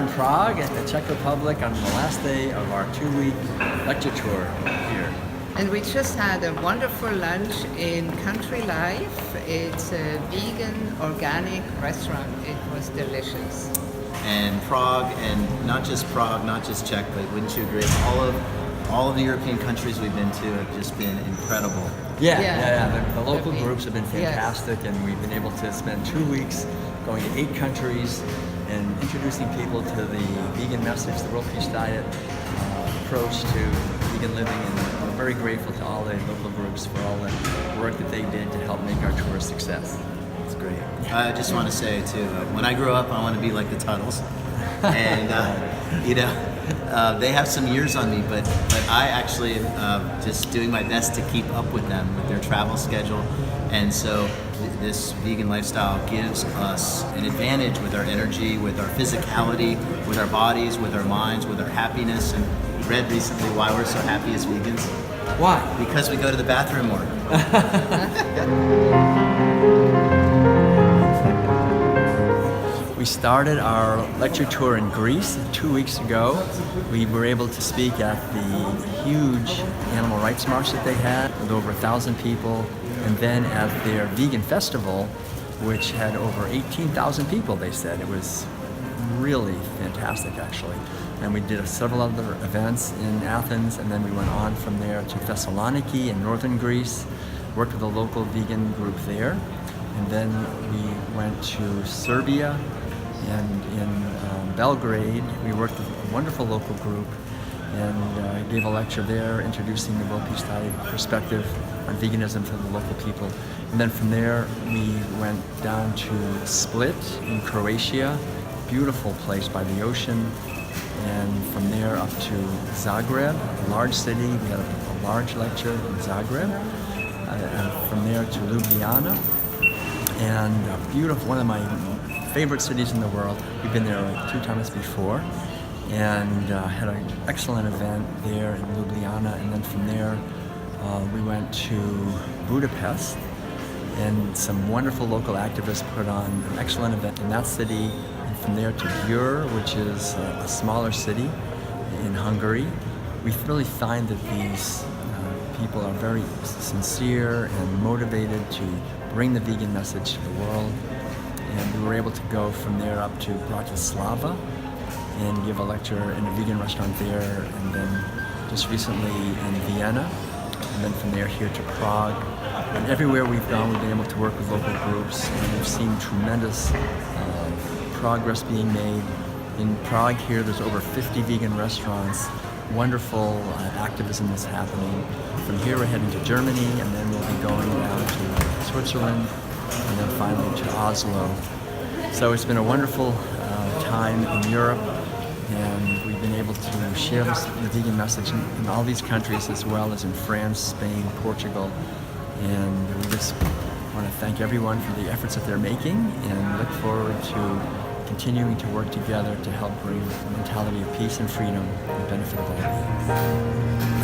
in Prague, at the Czech Republic, on the last day of our 2-week lecture tour here. And we just had a wonderful lunch in Country Life. It's a vegan, organic restaurant. It was delicious. And Prague, and not just Prague, not just Czech, but wouldn't you agree? All of the European countries we've been to have just been incredible. Yeah. The local groups have been fantastic, and we've been able to spend 2 weeks going to 8 countries and introducing people to the vegan message, the World Peace Diet approach to vegan living, and we're very grateful to all the local groups for all the work that they did to help make our tour a success. It's great. I just want to say too, when I grow up, I want to be like the Tuttles, and they have some years on me, but I actually am just doing my best to keep up with them with their travel schedule, and so this vegan lifestyle gives us an advantage with our energy, with our physicality, with our bodies, with our minds, with our happiness. And read recently why we're so happy as vegans. Why? Because we go to the bathroom more. We started our lecture tour in Greece 2 weeks ago. We were able to speak at the huge animal rights march that they had with over 1,000 people, and then at their vegan festival, which had over 18,000 people, they said. It was really fantastic, actually. And we did several other events in Athens, and then we went on from there to Thessaloniki in northern Greece, worked with a local vegan group there, and then we went to Serbia, and in Belgrade we worked with a wonderful local group and gave a lecture there introducing the World Peace Diet perspective on veganism to the local people. And then from there we went down to Split in Croatia, beautiful place by the ocean, and from there up to Zagreb, a large city. We had a large lecture in Zagreb, and from there to Ljubljana, and a beautiful, one of my favorite cities in the world. We've been there like 2 times before, and had an excellent event there in Ljubljana. And then from there we went to Budapest, and some wonderful local activists put on an excellent event in that city. And from there to Gyor, which is a smaller city in Hungary. We really find that these people are very sincere and motivated to bring the vegan message to the world. And we were able to go from there up to Bratislava and give a lecture in a vegan restaurant there, and then just recently in Vienna, and then from there here to Prague. And everywhere we've gone, we've been able to work with local groups, and we've seen tremendous progress being made. In Prague here, there's over 50 vegan restaurants. Wonderful activism is happening. From here, we're heading to Germany, and then we'll be going down to Switzerland, and then finally to Oslo. So it's been a wonderful time in Europe, and we've been able to share the vegan message in all these countries, as well as in France, Spain, Portugal. And we just want to thank everyone for the efforts that they're making, and look forward to continuing to work together to help bring a mentality of peace and freedom and benefit of all.